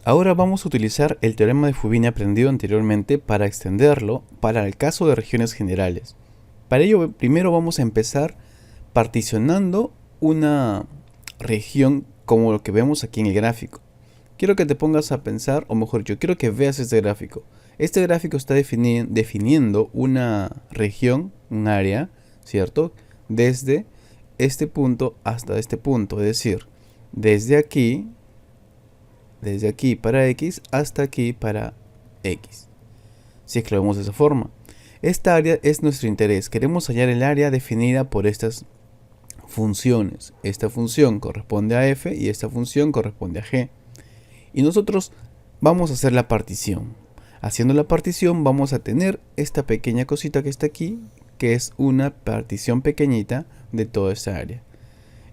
Ahora vamos a utilizar el teorema de Fubini aprendido anteriormente para extenderlo para el caso de regiones generales. Para ello, primero vamos a empezar particionando una región como lo que vemos aquí en el gráfico. Quiero que te pongas a pensar, o mejor yo quiero que veas este gráfico. Este gráfico está definiendo una región, un área, ¿cierto? Desde este punto hasta este punto, es decir, desde aquí para X hasta aquí para X. Si es que lo vemos de esa forma. Esta área es nuestro interés. Queremos hallar el área definida por estas funciones. Esta función corresponde a F y esta función corresponde a G. Y nosotros vamos a hacer la partición. Haciendo la partición vamos a tener esta pequeña cosita que está aquí, que es una partición pequeñita de toda esta área.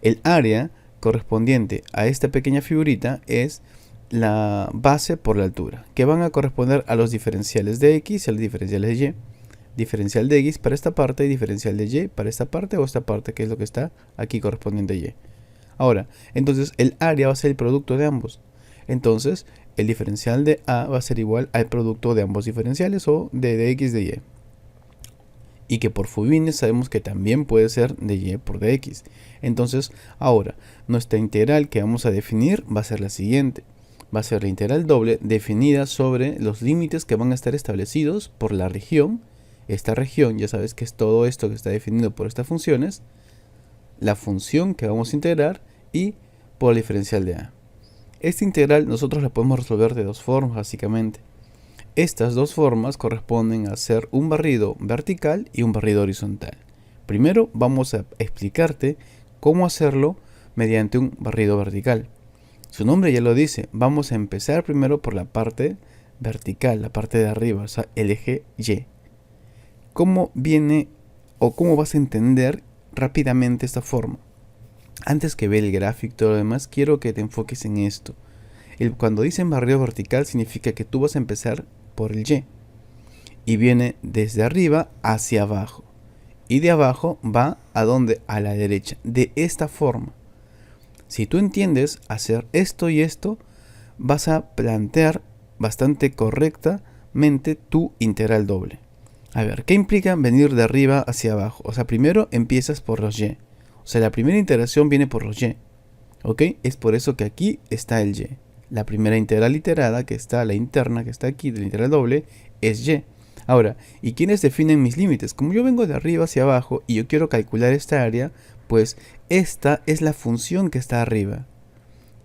El área correspondiente a esta pequeña figurita es la base por la altura, que van a corresponder a los diferenciales de X y a los diferenciales de Y. Diferencial de X para esta parte y diferencial de Y para esta parte o esta parte, que es lo que está aquí correspondiente a Y. Ahora, entonces el área va a ser el producto de ambos. Entonces, el diferencial de A va a ser igual al producto de ambos diferenciales o de X de Y. Y que por Fubini sabemos que también puede ser de Y por dx. Entonces, ahora, nuestra integral que vamos a definir va a ser la siguiente. Va a ser la integral doble definida sobre los límites que van a estar establecidos por la región. Esta región, ya sabes que es todo esto que está definido por estas funciones. La función que vamos a integrar y por el diferencial de A. Esta integral nosotros la podemos resolver de dos formas básicamente. Estas dos formas corresponden a hacer un barrido vertical y un barrido horizontal. Primero vamos a explicarte cómo hacerlo mediante un barrido vertical. Su nombre ya lo dice, vamos a empezar primero por la parte vertical, la parte de arriba, o sea, el eje Y. ¿Cómo viene o cómo vas a entender rápidamente esta forma? Antes que ver el gráfico y todo lo demás, quiero que te enfoques en esto. Cuando dicen barrido vertical significa que tú vas a empezar por el Y y viene desde arriba hacia abajo y de abajo va a donde, a la derecha, de esta forma. Si tú entiendes hacer esto y esto, vas a plantear bastante correctamente tu integral doble. A ver, ¿qué implica venir de arriba hacia abajo? O sea, primero empiezas por los Y. O sea, la primera integración viene por los Y. ¿Ok? Es por eso que aquí está el Y. La primera integral iterada, que está la interna, que está aquí, de la integral doble, es Y. Ahora, ¿y quiénes definen mis límites? Como yo vengo de arriba hacia abajo y yo quiero calcular esta área, pues esta es la función que está arriba.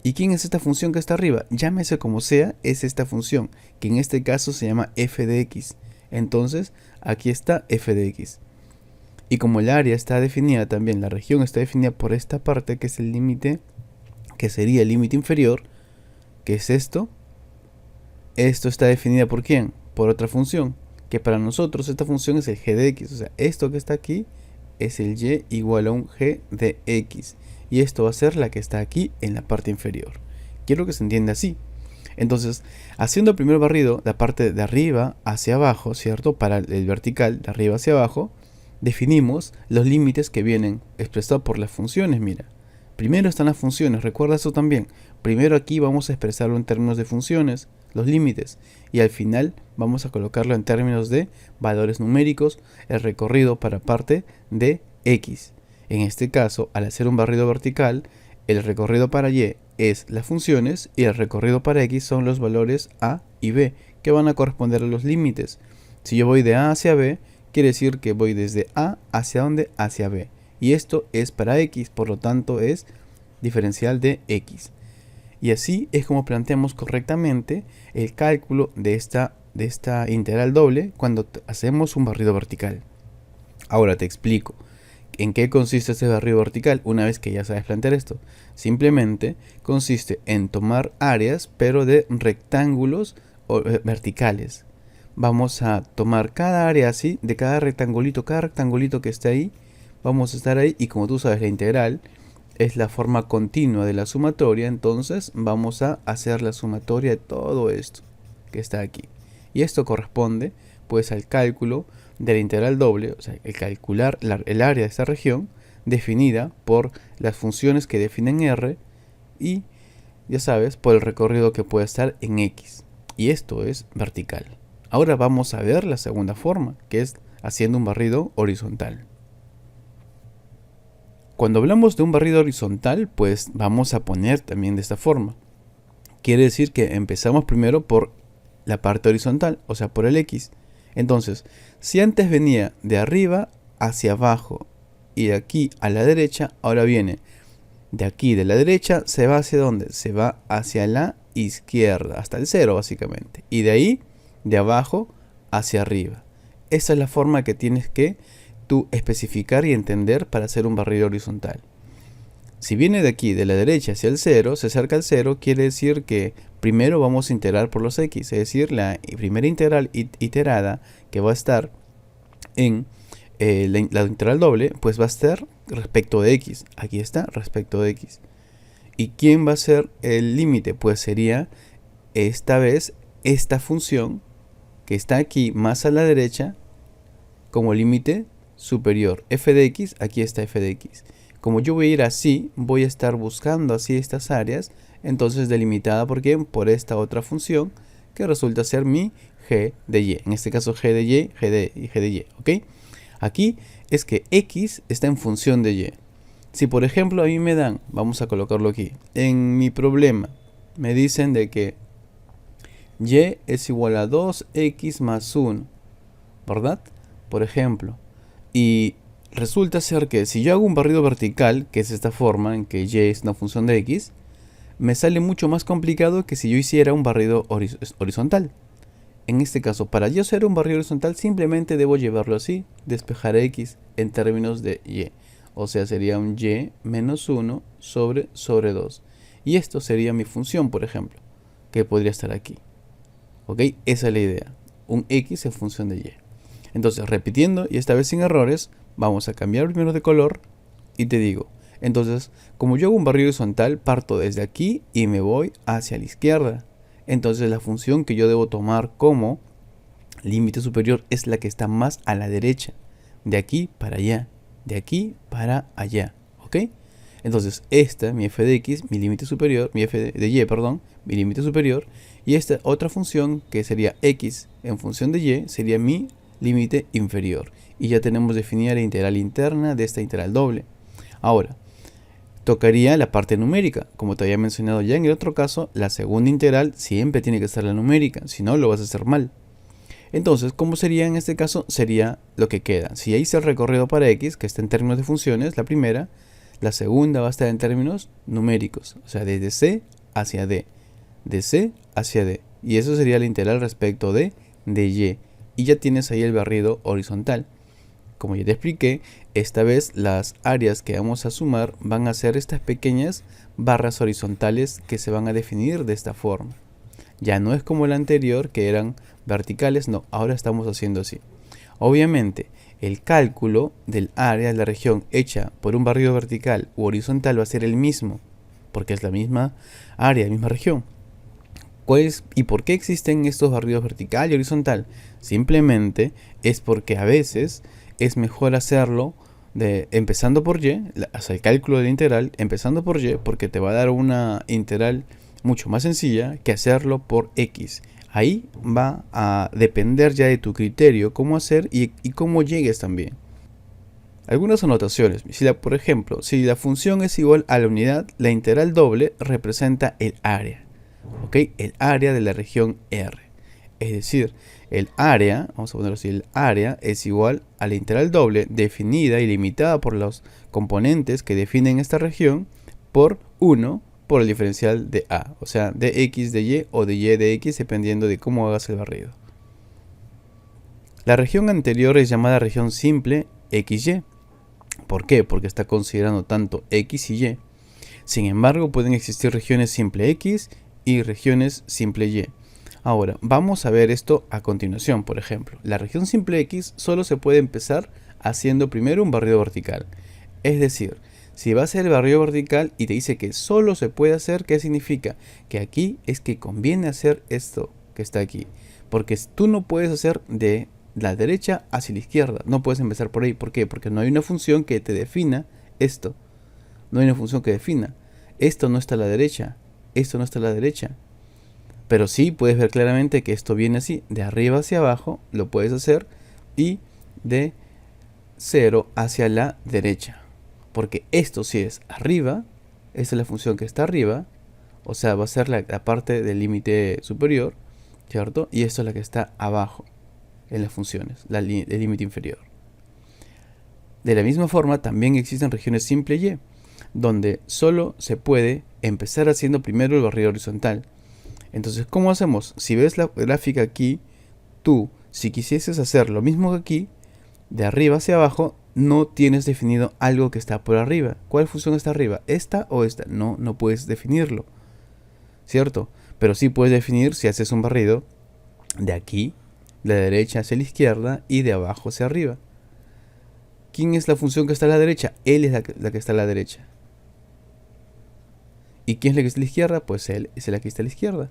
¿Y quién es esta función que está arriba? Llámese como sea, es esta función, que en este caso se llama f de x. Entonces, aquí está f de x. Y como el área está definida también, la región está definida por esta parte, que es el límite, que sería el límite inferior, que es esto. Esto está definida por ¿quién? Por otra función, que para nosotros esta función es el g de x. O sea, esto que está aquí es el y igual a un g de x. Y esto va a ser la que está aquí en la parte inferior. Quiero que se entienda así. Entonces, haciendo el primer barrido, la parte de arriba hacia abajo, ¿cierto? Para el vertical, de arriba hacia abajo, definimos los límites que vienen expresados por las funciones, mira. Primero están las funciones, recuerda eso también. Primero aquí vamos a expresarlo en términos de funciones, los límites. Y al final vamos a colocarlo en términos de valores numéricos, el recorrido para parte de x. En este caso, al hacer un barrido vertical, el recorrido para y es las funciones y el recorrido para x son los valores a y b, que van a corresponder a los límites. Si yo voy de a hacia b, quiere decir que voy desde a hacia ¿dónde? Hacia b. Y esto es para x, por lo tanto es diferencial de x. Y así es como planteamos correctamente el cálculo de esta integral doble cuando hacemos un barrido vertical. Ahora te explico. ¿En qué consiste este barrido vertical? Una vez que ya sabes plantear esto, simplemente consiste en tomar áreas, pero de rectángulos verticales. Vamos a tomar cada área así, de cada rectangulito que esté ahí, vamos a estar ahí, y como tú sabes, la integral es la forma continua de la sumatoria, entonces vamos a hacer la sumatoria de todo esto que está aquí. Y esto corresponde pues al cálculo de la integral doble, o sea, el calcular el área de esta región definida por las funciones que definen R y, ya sabes, por el recorrido que puede estar en X. Y esto es vertical. Ahora vamos a ver la segunda forma, que es haciendo un barrido horizontal. Cuando hablamos de un barrido horizontal, pues vamos a poner también de esta forma. Quiere decir que empezamos primero por la parte horizontal, o sea, por el X. Entonces, si antes venía de arriba hacia abajo y de aquí a la derecha, ahora viene de aquí de la derecha, se va hacia ¿dónde? Se va hacia la izquierda, hasta el 0 básicamente. Y de ahí, de abajo hacia arriba. Esa es la forma que tienes que tú especificar y entender para hacer un barrido horizontal. Si viene de aquí, de la derecha hacia el 0, se acerca al 0, quiere decir que primero vamos a integrar por los x, es decir, la primera integral iterada que va a estar en la integral doble, pues va a estar respecto de x. Aquí está, respecto de x. ¿Y quién va a ser el límite? Pues sería esta vez esta función que está aquí más a la derecha como límite superior. F de x, aquí está f de x. Como yo voy a ir así, voy a estar buscando así estas áreas, entonces delimitada por quién, por esta otra función que resulta ser mi g de y. En este caso g de y, g de y, ¿ok? Aquí es que x está en función de y. Si por ejemplo a mí me dan, vamos a colocarlo aquí, en mi problema me dicen de que y es igual a 2x más 1, ¿verdad? Por ejemplo, y resulta ser que si yo hago un barrido vertical, que es esta forma en que y es una función de x, me sale mucho más complicado que si yo hiciera un barrido horizontal. En este caso, para yo hacer un barrido horizontal, simplemente debo llevarlo así, despejar x en términos de y. O sea, sería un y menos 1 sobre 2. Y esto sería mi función, por ejemplo, que podría estar aquí. ¿Ok? Esa es la idea. Un x en función de y. Entonces, repitiendo y esta vez sin errores, vamos a cambiar primero de color y te digo. Entonces, como yo hago un barrido horizontal, parto desde aquí y me voy hacia la izquierda. Entonces, la función que yo debo tomar como límite superior es la que está más a la derecha. De aquí para allá. De aquí para allá. ¿Ok? Entonces, esta, mi f de x, mi límite superior, mi f de y, perdón, mi límite superior. Y esta otra función que sería x en función de y, sería mi límite inferior. Y ya tenemos definida la integral interna de esta integral doble. Ahora, tocaría la parte numérica. Como te había mencionado ya en el otro caso, la segunda integral siempre tiene que ser la numérica, si no lo vas a hacer mal. Entonces, ¿cómo sería en este caso? Sería lo que queda. Si ya hice el recorrido para x, que está en términos de funciones, la primera, la segunda va a estar en términos numéricos, o sea, desde c hacia d, de c hacia d. Y eso sería la integral respecto de y. Y ya tienes ahí el barrido horizontal. Como ya te expliqué, esta vez las áreas que vamos a sumar van a ser estas pequeñas barras horizontales que se van a definir de esta forma. Ya no es como el anterior que eran verticales, no, ahora estamos haciendo así. Obviamente, el cálculo del área de la región hecha por un barrido vertical u horizontal va a ser el mismo, porque es la misma área, la misma región. ¿Y por qué existen estos barridos vertical y horizontal? Simplemente es porque a veces es mejor hacerlo empezando por y, o sea, el cálculo de la integral empezando por y, porque te va a dar una integral mucho más sencilla que hacerlo por x. Ahí va a depender ya de tu criterio cómo hacer y cómo llegues también. Algunas anotaciones. Por ejemplo, si la función es igual a la unidad, la integral doble representa el área. ¿Ok? El área de la región R. Es decir, el área, vamos a ponerlo así, el área es igual a la integral doble definida y limitada por los componentes que definen esta región por 1 por el diferencial de A. O sea, de x de y o de y de x dependiendo de cómo hagas el barrido. La región anterior es llamada región simple XY. ¿Por qué? Porque está considerando tanto x y y. Sin embargo, pueden existir regiones simple x y regiones simple y. Ahora, vamos a ver esto a continuación. Por ejemplo, la región simple x solo se puede empezar haciendo primero un barrido vertical. Es decir, si va a ser el barrido vertical y te dice que solo se puede hacer, ¿qué significa? Que aquí es que conviene hacer esto que está aquí. Porque tú no puedes hacer de la derecha hacia la izquierda. No puedes empezar por ahí. ¿Por qué? Porque no hay una función que te defina esto. No hay una función que defina. Esto no está a la derecha. Esto no está a la derecha. Pero sí puedes ver claramente que esto viene así. De arriba hacia abajo lo puedes hacer. Y de 0 hacia la derecha. Porque esto sí es arriba. Esta es la función que está arriba. O sea, va a ser la parte del límite superior, ¿cierto? Y esto es la que está abajo en las funciones, el límite inferior. De la misma forma, también existen regiones simple y, donde solo se puede empezar haciendo primero el barrido horizontal. Entonces, ¿cómo hacemos? Si ves la gráfica aquí, tú, si quisieses hacer lo mismo que aquí, de arriba hacia abajo, no tienes definido algo que está por arriba. ¿Cuál función está arriba? ¿Esta o esta? No, no puedes definirlo, ¿cierto? Pero sí puedes definir si haces un barrido de aquí, de la derecha hacia la izquierda y de abajo hacia arriba. ¿Quién es la función que está a la derecha? Él es la que está a la derecha. ¿Y quién es la que está a la izquierda? Pues él es la que está a la izquierda,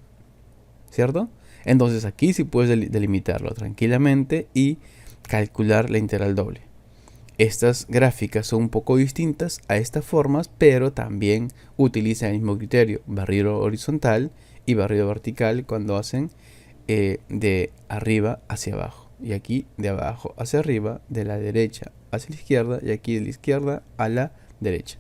¿cierto? Entonces aquí sí puedes delimitarlo tranquilamente y calcular la integral doble. Estas gráficas son un poco distintas a estas formas, pero también utilizan el mismo criterio, barrido horizontal y barrido vertical cuando hacen de arriba hacia abajo. Y aquí de abajo hacia arriba, de la derecha hacia la izquierda y aquí de la izquierda a la derecha.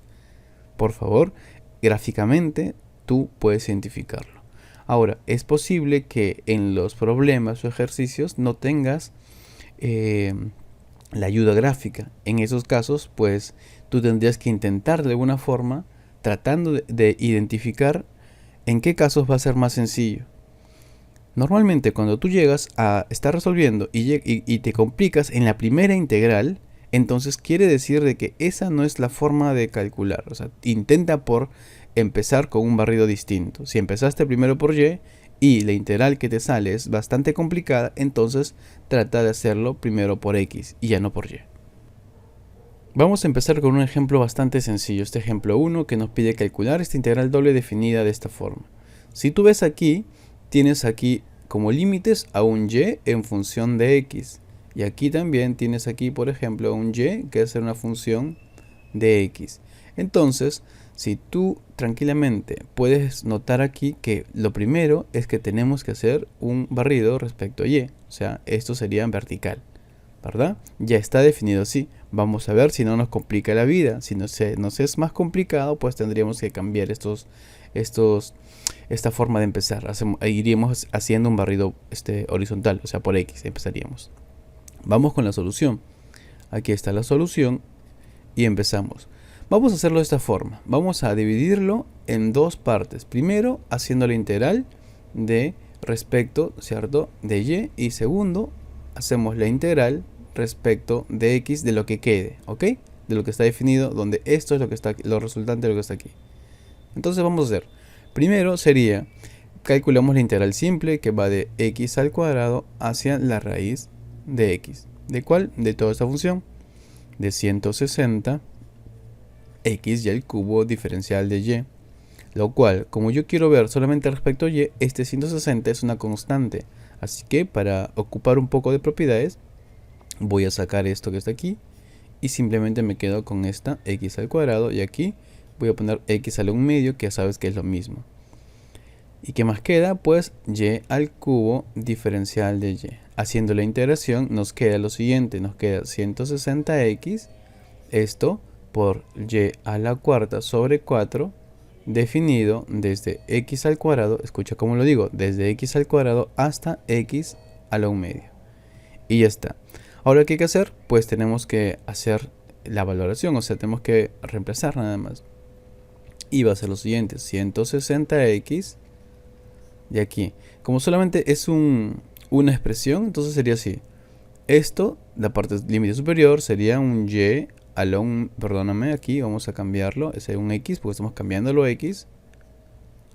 Por favor, gráficamente tú puedes identificarlo. Ahora, es posible que en los problemas o ejercicios no tengas la ayuda gráfica. En esos casos, pues tú tendrías que intentar de alguna forma tratando de identificar en qué casos va a ser más sencillo. Normalmente cuando tú llegas a estar resolviendo y te complicas en la primera integral, entonces quiere decir de que esa no es la forma de calcular. O sea, intenta por empezar con un barrido distinto. Si empezaste primero por y la integral que te sale es bastante complicada, entonces trata de hacerlo primero por x y ya no por y. Vamos a empezar con un ejemplo bastante sencillo. Este ejemplo 1 que nos pide calcular esta integral doble definida de esta forma. Si tú ves aquí, tienes aquí como límites a un y en función de x. Y aquí también tienes aquí, por ejemplo, un y que es una función de x. Entonces, si tú tranquilamente puedes notar aquí que lo primero es que tenemos que hacer un barrido respecto a y. O sea, esto sería en vertical, ¿verdad? Ya está definido así. Vamos a ver si no nos complica la vida. Si nos es más complicado, pues tendríamos que cambiar esta forma de empezar. Iríamos haciendo un barrido horizontal, o sea, por x empezaríamos. Vamos con la solución. Aquí está la solución y empezamos. Vamos a hacerlo de esta forma. Vamos a dividirlo en dos partes. Primero, haciendo la integral de respecto, ¿cierto?, de y. Y segundo, hacemos la integral respecto de x de lo que quede, ¿ok? De lo que está definido, donde esto es lo que está, lo resultante de lo que está aquí. Entonces vamos a hacer. Primero sería, calculamos la integral simple que va de x al cuadrado hacia la raíz de x. ¿De cuál? De toda esta función. De 160 x y al cubo diferencial de y. Lo cual, como yo quiero ver solamente respecto a y, este 160 es una constante. Así que para ocupar un poco de propiedades, voy a sacar esto que está aquí. Y simplemente me quedo con esta x al cuadrado. Y aquí voy a poner x a la 1/2, que ya sabes que es lo mismo. ¿Y qué más queda? Pues y al cubo diferencial de y. Haciendo la integración nos queda lo siguiente. Nos queda 160x, esto por y a la cuarta sobre 4, definido desde x al cuadrado, escucha cómo lo digo, desde x al cuadrado hasta x a la 1/2. Y ya está. Ahora, ¿qué hay que hacer? Pues tenemos que hacer la valoración, o sea, tenemos que reemplazar nada más. Y va a ser lo siguiente, 160x de aquí. Como solamente es una expresión, entonces sería así. Esto, la parte límite superior, sería un y a la perdóname, aquí vamos a cambiarlo, es un x, porque estamos cambiándolo a x.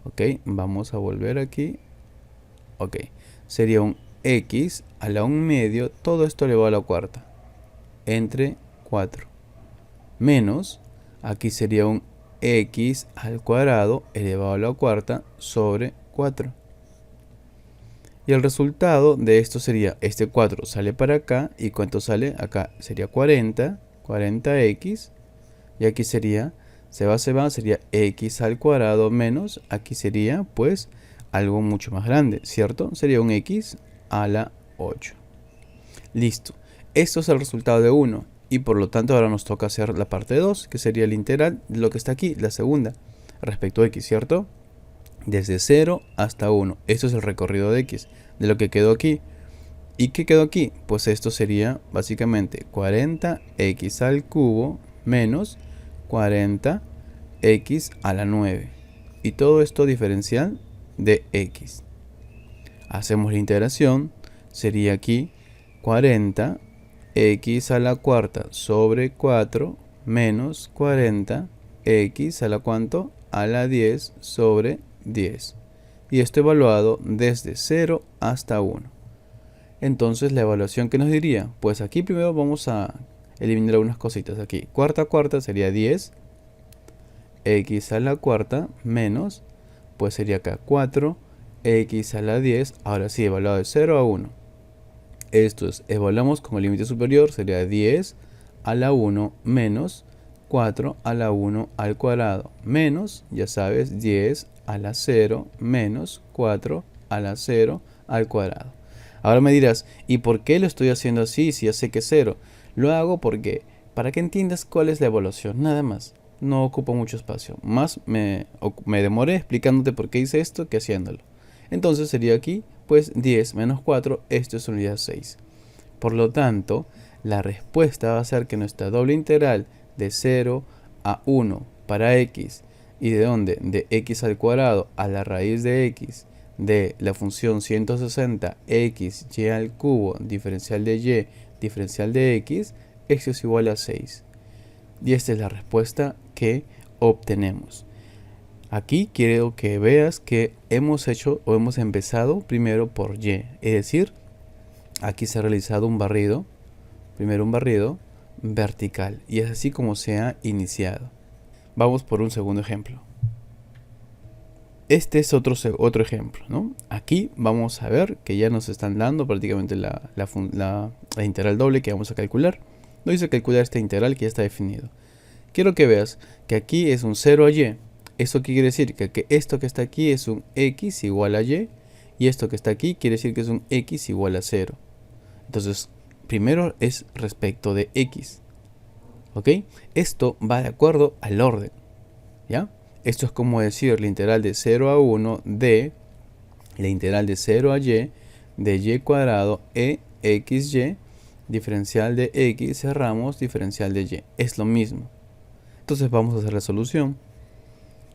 Ok, vamos a volver aquí. Ok, sería un x a la 1/2, todo esto elevado a la cuarta, entre 4. Menos, aquí sería un x al cuadrado elevado a la cuarta sobre 4. Y el resultado de esto sería, este 4 sale para acá, ¿y cuánto sale? Acá sería 40x, y aquí sería, se va, sería x al cuadrado menos, aquí sería pues algo mucho más grande, ¿cierto? Sería un x a la 8. Listo. Esto es el resultado de 1. Y por lo tanto ahora nos toca hacer la parte 2, que sería el integral de lo que está aquí, la segunda, respecto a x, ¿cierto? Desde 0 hasta 1. Esto es el recorrido de x, de lo que quedó aquí. ¿Y qué quedó aquí? Pues esto sería básicamente 40x al cubo menos 40x a la 9. Y todo esto diferencial de x. Hacemos la integración. Sería aquí 40x a la cuarta sobre 4 menos 40x a la cuánto? A la 10 sobre 10. Y esto evaluado desde 0 hasta 1. Entonces la evaluación que nos diría, pues aquí primero vamos a eliminar algunas cositas. Aquí cuarta sería 10 x a la cuarta menos, pues sería acá 4 x a la 10. Ahora sí, evaluado de 0 a 1. Esto es, evaluamos con el límite superior, sería 10 a la 1 menos 4 a la 1 al cuadrado menos, ya sabes, 10 a la 0 menos 4 a la 0 al cuadrado. Ahora me dirás, ¿y por qué lo estoy haciendo así si ya sé que es 0? Lo hago porque, para que entiendas cuál es la evaluación, nada más. No ocupo mucho espacio. Más me demoré explicándote por qué hice esto que haciéndolo. Entonces sería aquí, pues 10 menos 4, esto es unidad 6. Por lo tanto, la respuesta va a ser que nuestra doble integral de 0 a 1 para x, y de dónde, de x al cuadrado a la raíz de x, de la función 160 x y al cubo diferencial de y diferencial de x, esto es igual a 6. Y esta es la respuesta que obtenemos. Aquí quiero que veas que hemos hecho o hemos empezado primero por y, es decir, aquí se ha realizado un barrido, primero un barrido vertical, y es así como se ha iniciado. Vamos por un segundo ejemplo. Este es otro ejemplo, ¿no? Aquí vamos a ver que ya nos están dando prácticamente la integral doble que vamos a calcular. Nos dice calcular esta integral que ya está definido. Quiero que veas que aquí es un 0 a y. ¿Esto qué quiere decir? Que esto que está aquí es un x igual a y. Y esto que está aquí quiere decir que es un x igual a 0. Entonces, primero es respecto de x. ¿Ok? Esto va de acuerdo al orden. ¿Ya? Esto es como decir la integral de 0 a 1 de la integral de 0 a y de y cuadrado xy diferencial de x cerramos diferencial de y. Es lo mismo. Entonces vamos a hacer la solución.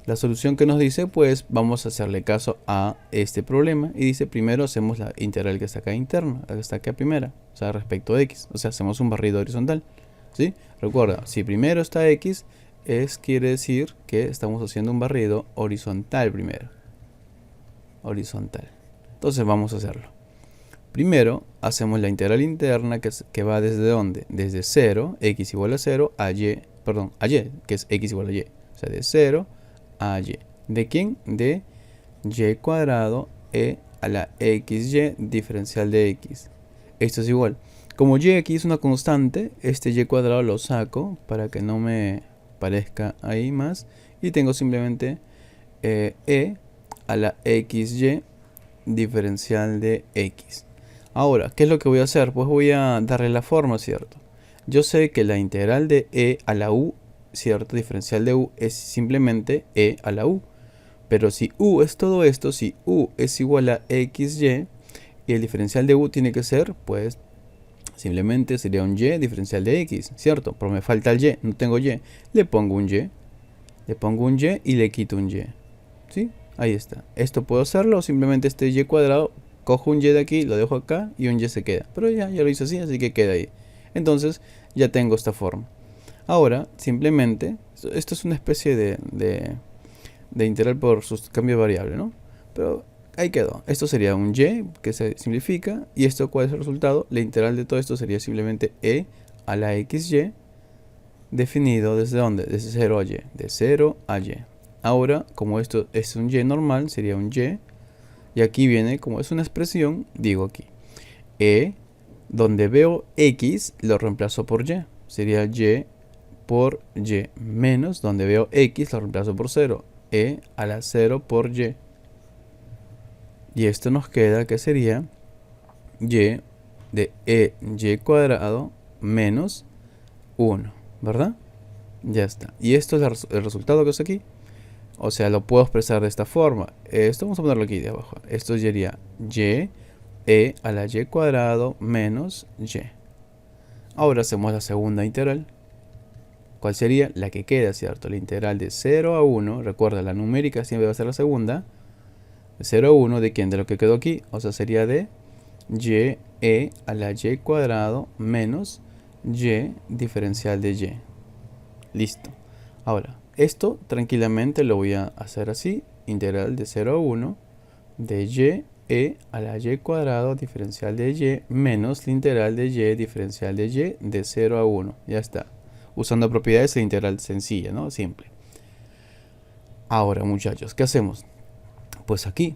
La solución que nos dice, pues vamos a hacerle caso a este problema. Y dice, primero hacemos la integral que está acá interna, la que está acá primera, o sea, respecto a x. O sea, hacemos un barrido horizontal. ¿Sí? Recuerda, si primero está x, quiere decir que estamos haciendo un barrido horizontal primero. Horizontal. Entonces vamos a hacerlo. Primero hacemos la integral interna que va desde ¿dónde? Desde 0, x igual a 0, a y, que es x igual a y. O sea, de 0 a y. ¿De quién? De y cuadrado a la xy diferencial de x. Esto es igual. Como y aquí es una constante, este y cuadrado lo saco para que no me parezca ahí más. Y tengo simplemente a la xy diferencial de x. Ahora, ¿qué es lo que voy a hacer? Pues voy a darle la forma, ¿cierto? Yo sé que la integral de e a la u, ¿cierto? Diferencial de u es simplemente e a la u. Pero si u es todo esto, si u es igual a xy, y el diferencial de u tiene que ser, pues, simplemente sería un y diferencial de x, ¿cierto? Pero me falta el y, no tengo y. Le pongo un y. Le pongo un y y le quito un y. ¿Sí? Ahí está. Esto puedo hacerlo, o simplemente este y cuadrado, cojo un y de aquí, lo dejo acá y un y se queda. Pero ya lo hice así, así que queda ahí. Entonces, ya tengo esta forma. Ahora, simplemente, esto es una especie de integral por cambio de variable, ¿no? Pero ahí quedó. Esto sería un y que se simplifica. ¿Y esto cuál es el resultado? La integral de todo esto sería simplemente e a la xy definido desde ¿dónde? Desde 0 a y. De 0 a y. Ahora, como esto es un y normal, sería un y. Y aquí viene, como es una expresión, digo aquí, e, donde veo x, lo reemplazo por y. Sería y por y, menos, donde veo x, lo reemplazo por 0. E a la 0 por y. Y esto nos queda que sería y de y cuadrado menos 1, ¿verdad? Ya está. Y esto es el resultado que es aquí. O sea, lo puedo expresar de esta forma. Esto vamos a ponerlo aquí de abajo. Esto sería y e a la y cuadrado menos y. Ahora hacemos la segunda integral. ¿Cuál sería? La que queda, ¿cierto? La integral de 0 a 1. Recuerda, la numérica siempre va a ser la segunda. De 0 a 1, ¿de quién? De lo que quedó aquí. O sea, sería de y e a la y cuadrado menos y diferencial de y. Listo. Ahora, esto tranquilamente lo voy a hacer así. Integral de 0 a 1 de y e a la y cuadrado diferencial de y menos la integral de y diferencial de y de 0 a 1. Ya está. Usando propiedades de integral sencilla, ¿no? Simple. Ahora, muchachos, ¿qué hacemos? Pues aquí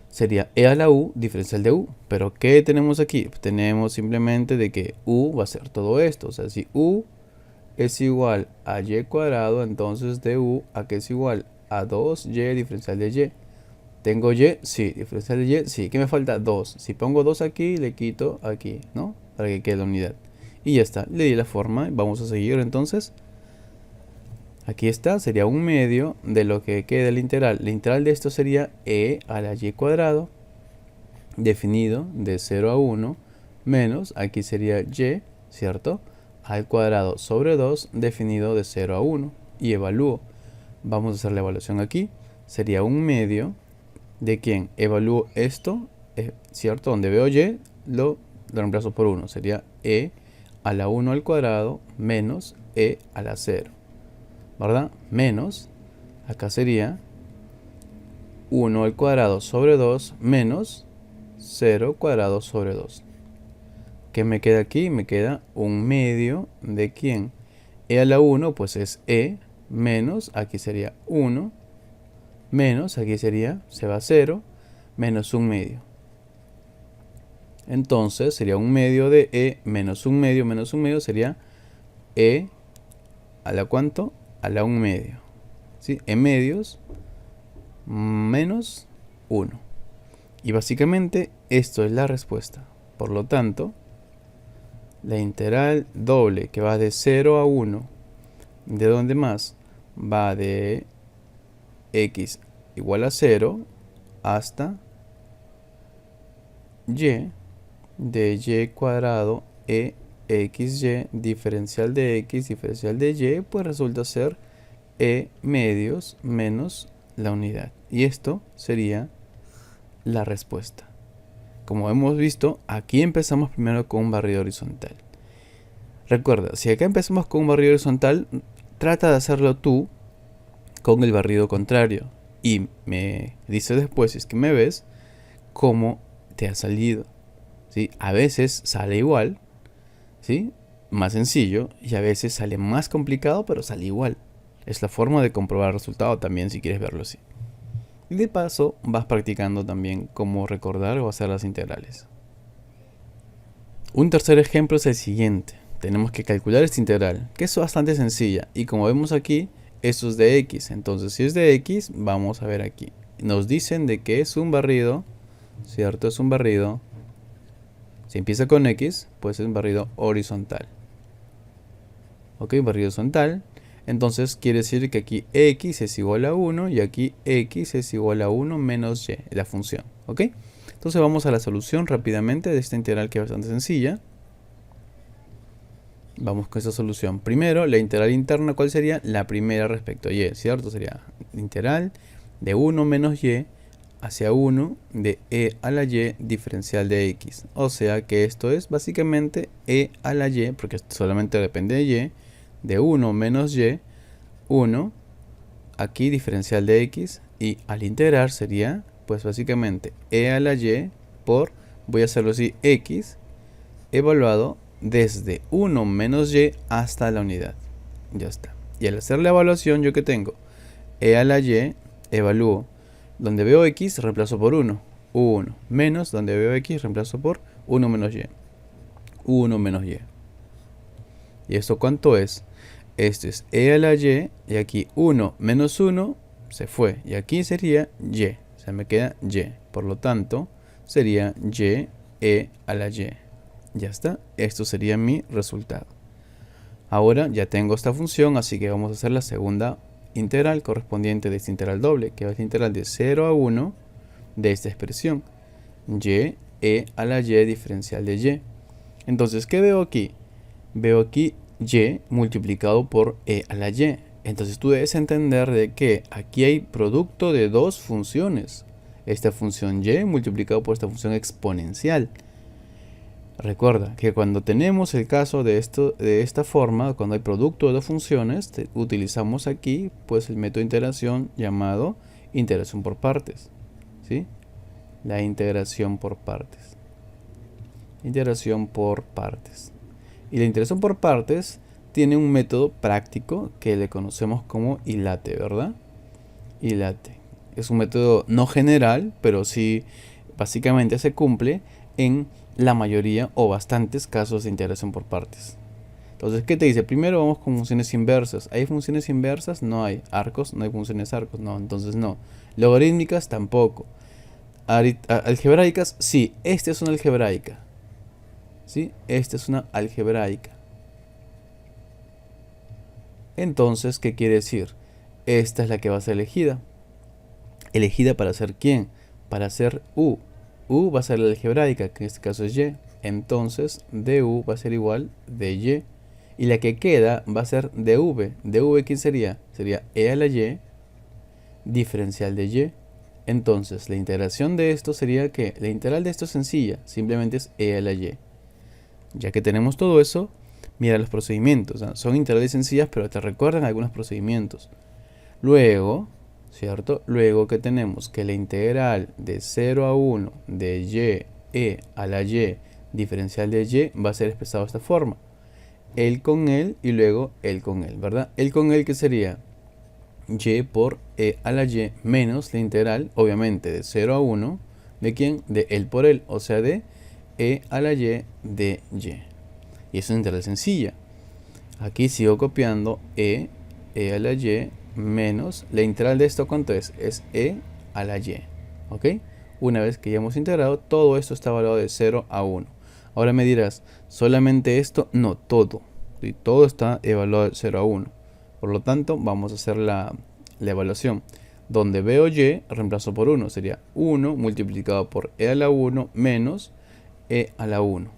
sería e a la u diferencial de u. Pero ¿qué tenemos aquí? Pues tenemos simplemente de que u va a ser todo esto. O sea, si u es igual a y cuadrado, entonces de u a que es igual a 2y diferencial de y. ¿Tengo y? Sí. ¿Diferencial de y? Sí. ¿Qué me falta? 2. Si pongo 2 aquí, le quito aquí, ¿no? Para que quede la unidad. Y ya está. Le di la forma. Vamos a seguir entonces. Aquí está. Sería un medio de lo que queda el integral. La integral de esto sería e a la y cuadrado definido de 0 a 1 menos, aquí sería y, ¿cierto? Al cuadrado sobre 2 definido de 0 a 1. Y evalúo. Vamos a hacer la evaluación aquí. Sería un medio de quién. Evalúo esto, ¿cierto? Donde veo y, lo reemplazo por 1. Sería e a la 1 al cuadrado menos e a la 0. ¿Verdad? Menos, acá sería 1 al cuadrado sobre 2 menos 0 cuadrado sobre 2. ¿Qué me queda aquí? Me queda un medio de quién. E a la 1 pues es e menos, aquí sería 1, menos, aquí sería, se va a 0, menos un medio. Entonces sería un medio de e menos un medio sería e a la ¿cuánto? A la un medio. ¿Sí? E medios menos 1. Y básicamente esto es la respuesta. Por lo tanto, la integral doble que va de 0 a 1, ¿de dónde más? Va de x igual a 0 hasta y de y cuadrado e xy diferencial de x diferencial de y, pues resulta ser e medios menos la unidad. Y esto sería la respuesta. Como hemos visto, aquí empezamos primero con un barrido horizontal. Recuerda, si acá empezamos con un barrido horizontal, trata de hacerlo tú con el barrido contrario. Y me dices después, si es que me ves, cómo te ha salido. ¿Sí? A veces sale igual, ¿sí? Más sencillo, y a veces sale más complicado, pero sale igual. Es la forma de comprobar el resultado también, si quieres verlo así. Y de paso vas practicando también cómo recordar o hacer las integrales. Un tercer ejemplo es el siguiente. Tenemos que calcular esta integral, que es bastante sencilla. Y como vemos aquí, esto es de x. Entonces si es de x, vamos a ver aquí. Nos dicen de que es un barrido, ¿cierto? Es un barrido. Si empieza con x, pues es un barrido horizontal. Ok, barrido horizontal. Entonces quiere decir que aquí x es igual a 1 y aquí x es igual a 1 menos y, la función. ¿Ok? Entonces vamos a la solución rápidamente de esta integral que es bastante sencilla. Vamos con esta solución. Primero, la integral interna, ¿cuál sería? La primera respecto a y, ¿cierto? Sería integral de 1 menos y hacia 1 de e a la y diferencial de x. O sea que esto es básicamente e a la y, porque solamente depende de y, de 1 menos y, 1, aquí diferencial de x, y al integrar sería, pues básicamente, e a la y por, voy a hacerlo así, x, evaluado desde 1 menos y hasta la unidad. Ya está. Y al hacer la evaluación, ¿yo qué tengo? E a la y, evalúo. Donde veo x, reemplazo por 1. 1 menos, donde veo x, reemplazo por 1 menos y. 1 menos y. ¿Y esto cuánto es? Esto es e a la y, y aquí 1 menos 1 se fue. Y aquí sería y, o sea, me queda y. Por lo tanto, sería y e a la y. Ya está, esto sería mi resultado. Ahora ya tengo esta función, así que vamos a hacer la segunda integral correspondiente de esta integral doble, que es la integral de 0 a 1 de esta expresión. Y e a la y diferencial de y. Entonces, ¿qué veo aquí? Veo aquí y multiplicado por e a la y. Entonces tú debes entender de que aquí hay producto de dos funciones. Esta función y multiplicado por esta función exponencial. Recuerda que cuando tenemos el caso de esta forma, cuando hay producto de dos funciones, utilizamos aquí pues el método de integración llamado integración por partes. ¿Sí? La integración por partes. Integración por partes. Y la integración por partes tiene un método práctico que le conocemos como ILATE, ¿verdad? ILATE. Es un método no general, pero sí básicamente se cumple en la mayoría o bastantes casos de integración por partes. Entonces, ¿qué te dice? Primero vamos con funciones inversas. ¿Hay funciones inversas? No hay. ¿Arcos? No hay funciones arcos. No, entonces no. Logarítmicas tampoco. Algebraicas, sí. Esta es una algebraica. ¿Sí? Esta es una algebraica. Entonces, ¿qué quiere decir? Esta es la que va a ser elegida. ¿Elegida para ser quién? Para ser u. U va a ser la algebraica, que en este caso es y. Entonces, du va a ser igual de y. Y la que queda va a ser dv. ¿Dv quién sería? Sería e a la y diferencial de y. Entonces, la integración de esto sería que la integral de esto es sencilla. Simplemente es e a la y. Ya que tenemos todo eso, mira los procedimientos. Son integrales sencillas, pero te recuerdan algunos procedimientos. Luego, ¿cierto? Luego que tenemos que la integral de 0 a 1 de y e a la y diferencial de y va a ser expresado de esta forma. El con él y luego el con él, ¿verdad? El con él que sería y por e a la y menos la integral, obviamente, de 0 a 1, ¿de quién? De él por él, o sea, de e a la y de y. Y es una integral sencilla. Aquí sigo copiando e a la y menos la integral de esto, ¿cuánto es? Es e a la y. ¿Ok? Una vez que ya hemos integrado, todo esto está evaluado de 0 a 1. Ahora me dirás, ¿solamente esto? No, todo. ¿Sí? Todo está evaluado de 0 a 1. Por lo tanto, vamos a hacer la evaluación. Donde veo y, reemplazo por 1. Sería 1 multiplicado por e a la 1 menos e a la 1.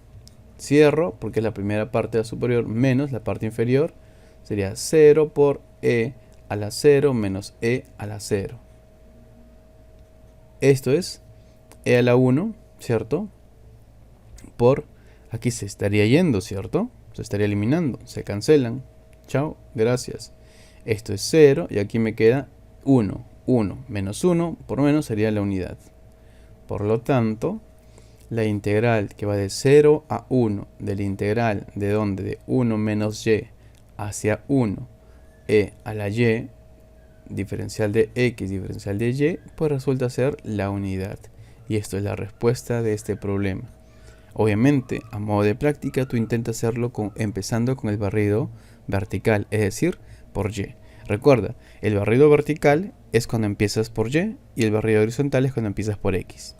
Cierro porque es la primera parte de la superior menos la parte inferior. Sería 0 por e a la 0 menos e a la 0. Esto es e a la 1, ¿cierto? Por aquí se estaría yendo, ¿cierto? Se estaría eliminando, se cancelan. Chao, gracias. Esto es 0 y aquí me queda 1. 1 menos 1 por menos sería la unidad. Por lo tanto, la integral que va de 0 a 1 de la integral de donde de 1 menos y hacia 1 e a la y diferencial de x diferencial de y, pues resulta ser la unidad. Y esto es la respuesta de este problema. Obviamente, a modo de práctica, tú intentas hacerlo empezando con el barrido vertical, es decir, por y. Recuerda, el barrido vertical es cuando empiezas por y el barrido horizontal es cuando empiezas por x.